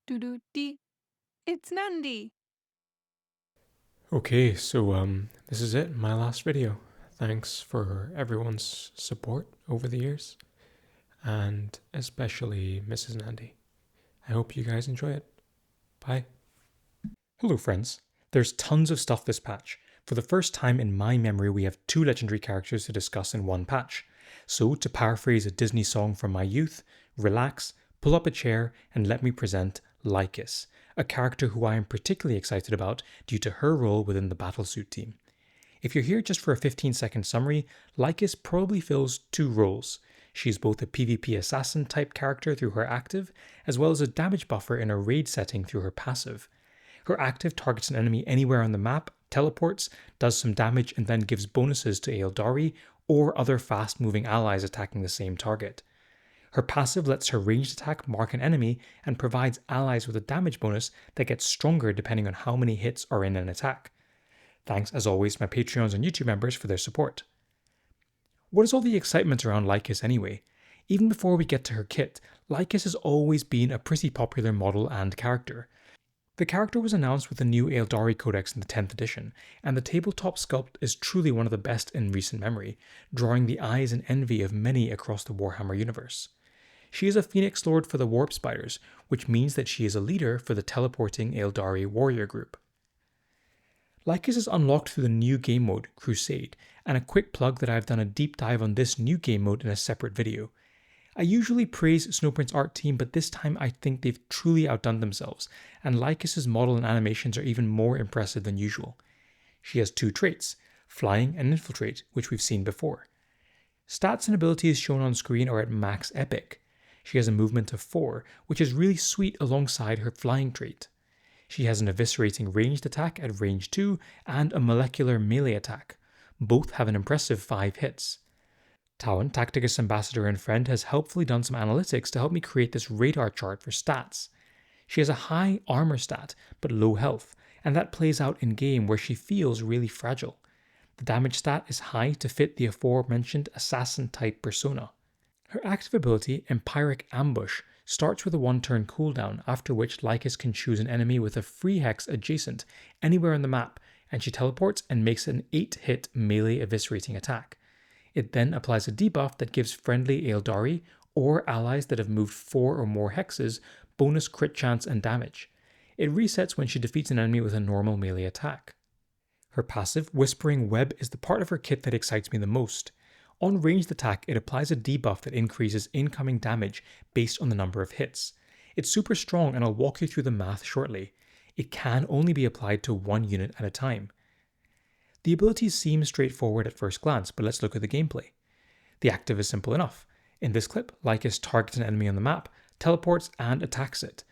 Doo-doo-dee. It's Nandi. Okay, so this is it, my last video. Thanks for everyone's support over the years, and especially Mrs. Nandi. I hope you guys enjoy it. Bye. Hello, friends. There's tons of stuff this patch. For the first time in my memory, we have 2 legendary characters to discuss in one patch. So, to paraphrase a Disney song from my youth, relax, pull up a chair, and let me present Lhykhis, a character who I am particularly excited about due to her role within the Battlesuit team. If you're here just for a 15-second summary, Lhykhis probably fills 2 roles. She's both a PvP assassin type character through her active, as well as a damage buffer in a raid setting through her passive. Her active targets an enemy anywhere on the map, teleports, does some damage, and then gives bonuses to Aeldari or other fast moving allies attacking the same target. Her passive lets her ranged attack mark an enemy and provides allies with a damage bonus that gets stronger depending on how many hits are in an attack. Thanks as always to my Patreons and YouTube members for their support. What is all the excitement around Lhykhis anyway? Even before we get to her kit, Lhykhis has always been a pretty popular model and character. The character was announced with the new Aeldari Codex in the 10th edition, and the tabletop sculpt is truly one of the best in recent memory, drawing the eyes and envy of many across the Warhammer universe. She is a Phoenix Lord for the Warp Spiders, which means that she is a leader for the teleporting Aeldari warrior group. Lhykhis is unlocked through the new game mode, Crusade, and a quick plug that I have done a deep dive on this new game mode in a separate video. I usually praise Snowprint's art team, but this time I think they've truly outdone themselves, and Lhykhis' model and animations are even more impressive than usual. She has 2 traits, Flying and Infiltrate, which we've seen before. Stats and abilities shown on screen are at max epic. She has a movement of 4, which is really sweet alongside her flying trait. She has an eviscerating ranged attack at range 2 and a molecular melee attack. Both have an impressive 5 hits. Tawan, Tacticus ambassador and friend, has helpfully done some analytics to help me create this radar chart for stats. She has a high armor stat, but low health, and that plays out in game where she feels really fragile. The damage stat is high to fit the aforementioned assassin type persona. Her active ability, Empiric Ambush, starts with a 1-turn cooldown, after which Lhykhis can choose an enemy with a free hex adjacent anywhere on the map, and she teleports and makes an 8-hit melee eviscerating attack. It then applies a debuff that gives friendly Aeldari or allies that have moved 4 or more hexes bonus crit chance and damage. It resets when she defeats an enemy with a normal melee attack. Her passive, Whispering Web, is the part of her kit that excites me the most. On ranged attack, it applies a debuff that increases incoming damage based on the number of hits. It's super strong, and I'll walk you through the math shortly. It can only be applied to 1 unit at a time. The abilities seem straightforward at first glance, but let's look at the gameplay. The active is simple enough. In this clip, Lhykhis targets an enemy on the map, teleports, and attacks it.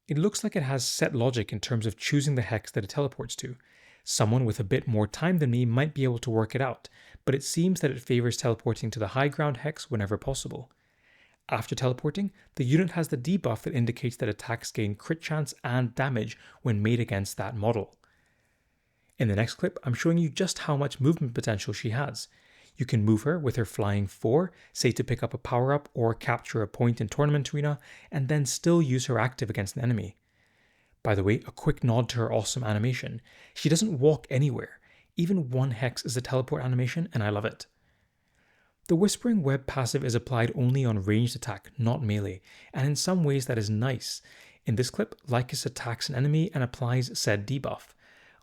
It looks like it has set logic in terms of choosing the hex that it teleports to. Someone with a bit more time than me might be able to work it out, but it seems that it favors teleporting to the high ground hex whenever possible. After teleporting, the unit has the debuff that indicates that attacks gain crit chance and damage when made against that model. In the next clip, I'm showing you just how much movement potential she has. You can move her with her flying 4, say to pick up a power-up or capture a point in Tournament Arena, and then still use her active against an enemy. By the way, a quick nod to her awesome animation. She doesn't walk anywhere. Even 1 hex is a teleport animation, and I love it. The Whispering Web passive is applied only on ranged attack, not melee, and in some ways that is nice. In this clip, Lhykhis attacks an enemy and applies said debuff.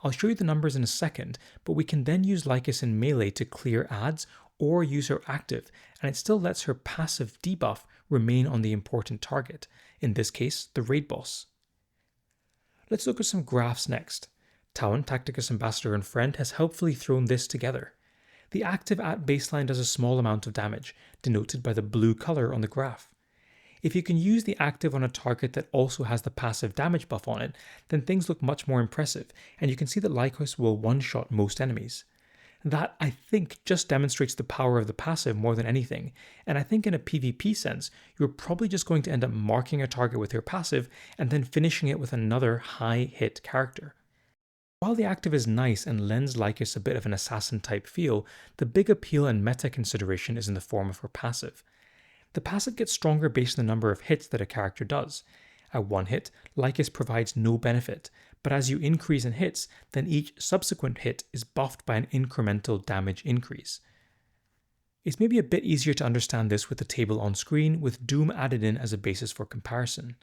I'll show you the numbers in a second, but we can then use Lhykhis in melee to clear adds or use her active, and it still lets her passive debuff remain on the important target, in this case, the raid boss. Let's look at some graphs next. Tawan, Tacticus ambassador and friend, has helpfully thrown this together. The active at baseline does a small amount of damage, denoted by the blue color on the graph. If you can use the active on a target that also has the passive damage buff on it, then things look much more impressive, and you can see that Lhykhis will one-shot most enemies. That, I think, just demonstrates the power of the passive more than anything, and I think in a PvP sense, you're probably just going to end up marking a target with your passive and then finishing it with another high-hit character. While the active is nice and lends Lhykhis a bit of an assassin-type feel, the big appeal and meta consideration is in the form of her passive. The passive gets stronger based on the number of hits that a character does. At 1 hit, Lhykhis provides no benefit, but as you increase in hits, then each subsequent hit is buffed by an incremental damage increase. It's maybe a bit easier to understand this with the table on screen, with Doom added in as a basis for comparison.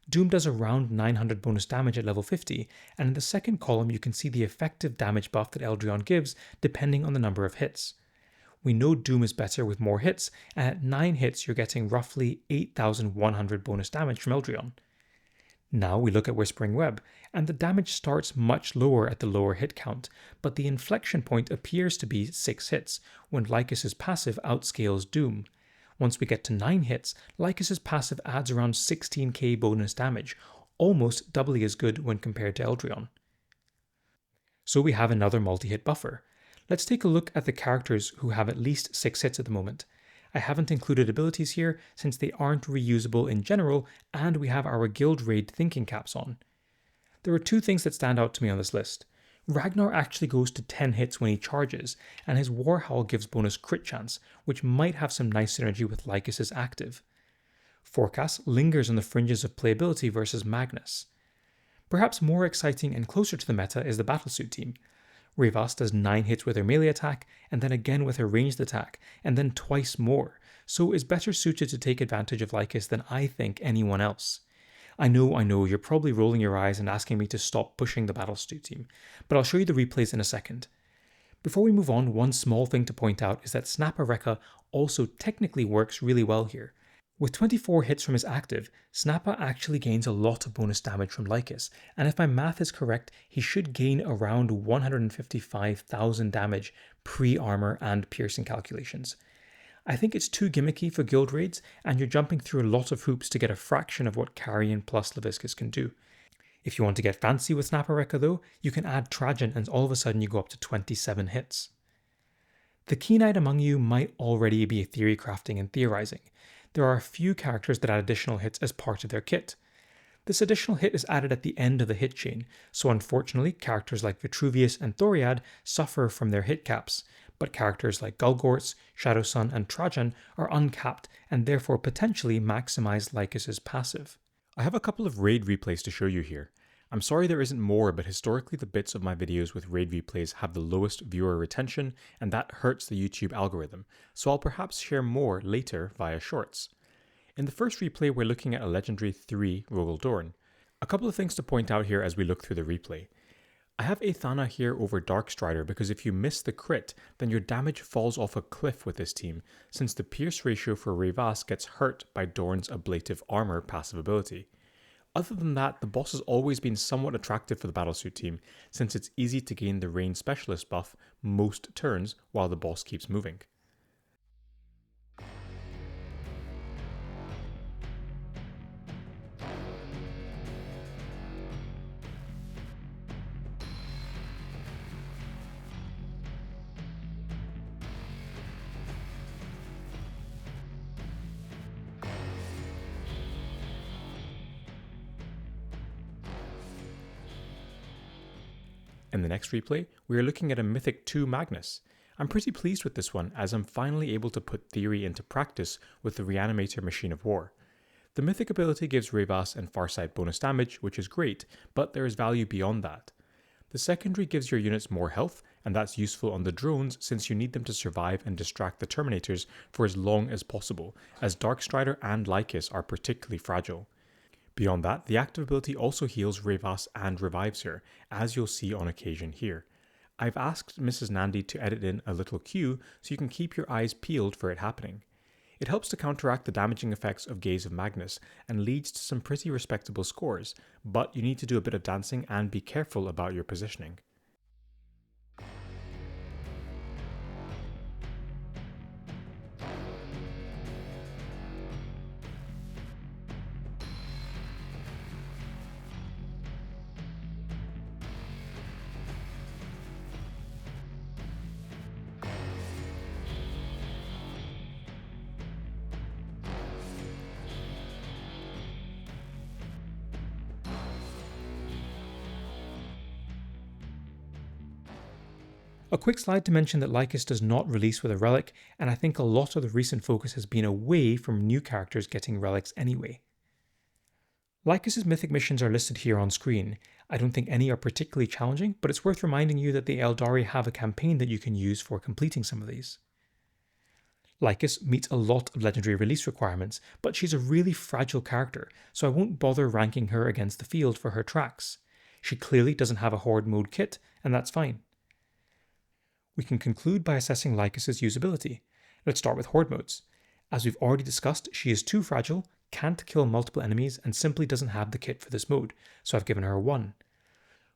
Doom does around 900 bonus damage at level 50, and in the second column you can see the effective damage buff that Eldryon gives depending on the number of hits. We know Doom is better with more hits, and at 9 hits you're getting roughly 8,100 bonus damage from Eldryon. Now we look at Whispering Web, and the damage starts much lower at the lower hit count, but the inflection point appears to be 6 hits, when Lhykhis' passive outscales Doom. Once we get to 9 hits, Lhykhis' passive adds around 16k bonus damage, almost doubly as good when compared to Eldryon. So we have another multi-hit buffer. Let's take a look at the characters who have at least 6 hits at the moment. I haven't included abilities here since they aren't reusable in general, and we have our guild raid thinking caps on. There are 2 things that stand out to me on this list. Ragnar actually goes to 10 hits when he charges, and his Warhowl gives bonus crit chance, which might have some nice synergy with Lhykhis' active. Forecast lingers on the fringes of playability versus Magnus. Perhaps more exciting and closer to the meta is the Battlesuit team. Rayvas does 9 hits with her melee attack, and then again with her ranged attack, and then twice more, so is better suited to take advantage of Lhykhis than I think anyone else. I know, you're probably rolling your eyes and asking me to stop pushing the Battlesuit team, but I'll show you the replays in a second. Before we move on, one small thing to point out is that Snappa Rekka also technically works really well here. With 24 hits from his active, Snappa actually gains a lot of bonus damage from Lhykhis, and if my math is correct, he should gain around 155,000 damage pre-armor and piercing calculations. I think it's too gimmicky for guild raids, and you're jumping through a lot of hoops to get a fraction of what Carrion plus Lhykhis can do. If you want to get fancy with Snappa Rekka though, you can add Trajan and all of a sudden you go up to 27 hits. The keen-eyed among you might already be theory crafting and theorizing. There are a few characters that add additional hits as part of their kit. This additional hit is added at the end of the hit chain, so unfortunately characters like Vitruvius and Thoriad suffer from their hit caps, but characters like Gulgorts, Shadowsun and Trajan are uncapped and therefore potentially maximize Lhykhis' passive. I have a couple of raid replays to show you here. I'm sorry there isn't more, but historically the bits of my videos with raid replays have the lowest viewer retention, and that hurts the YouTube algorithm, so I'll perhaps share more later via shorts. In the first replay we're looking at a legendary 3 Rogal Dorn. A couple of things to point out here as we look through the replay. I have Aethana here over Darkstrider because if you miss the crit, then your damage falls off a cliff with this team, since the pierce ratio for Rayvas gets hurt by Dorn's ablative armor passive ability. Other than that, the boss has always been somewhat attractive for the Battlesuit team, since it's easy to gain the range specialist buff most turns while the boss keeps moving. In the next replay, we are looking at a Mythic 2 Magnus. I'm pretty pleased with this one as I'm finally able to put theory into practice with the Reanimator Machine of War. The Mythic ability gives Rayvas and Farsight bonus damage, which is great, but there is value beyond that. The secondary gives your units more health, and that's useful on the drones since you need them to survive and distract the Terminators for as long as possible, as Darkstrider and Lhykhis are particularly fragile. Beyond that, the active ability also heals Rayvas and revives her, as you'll see on occasion here. I've asked Mrs. Nandi to edit in a little cue so you can keep your eyes peeled for it happening. It helps to counteract the damaging effects of Gaze of Magnus and leads to some pretty respectable scores, but you need to do a bit of dancing and be careful about your positioning. A quick slide to mention that Lhykhis does not release with a relic, and I think a lot of the recent focus has been away from new characters getting relics anyway. Lhykhis' mythic missions are listed here on screen. I don't think any are particularly challenging, but it's worth reminding you that the Aeldari have a campaign that you can use for completing some of these. Lhykhis meets a lot of legendary release requirements, but she's a really fragile character, so I won't bother ranking her against the field for her tracks. She clearly doesn't have a horde mode kit, and that's fine. We can conclude by assessing Lhykhis' usability. Let's start with horde modes. As we've already discussed, she is too fragile, can't kill multiple enemies, and simply doesn't have the kit for this mode, so I've given her a 1.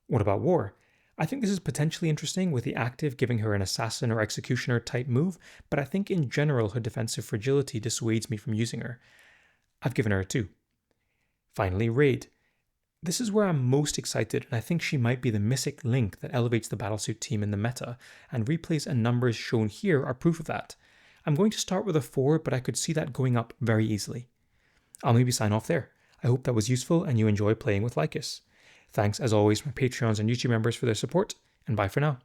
What about war? I think this is potentially interesting with the active giving her an assassin or executioner type move, but I think in general her defensive fragility dissuades me from using her. I've given her a 2. Finally, raid. This is where I'm most excited, and I think she might be the mythic link that elevates the battlesuit team in the meta, and replays and numbers shown here are proof of that. I'm going to start with a 4, but I could see that going up very easily. I'll maybe sign off there. I hope that was useful and you enjoy playing with Lhykhis. Thanks as always to my Patreons and YouTube members for their support, and bye for now.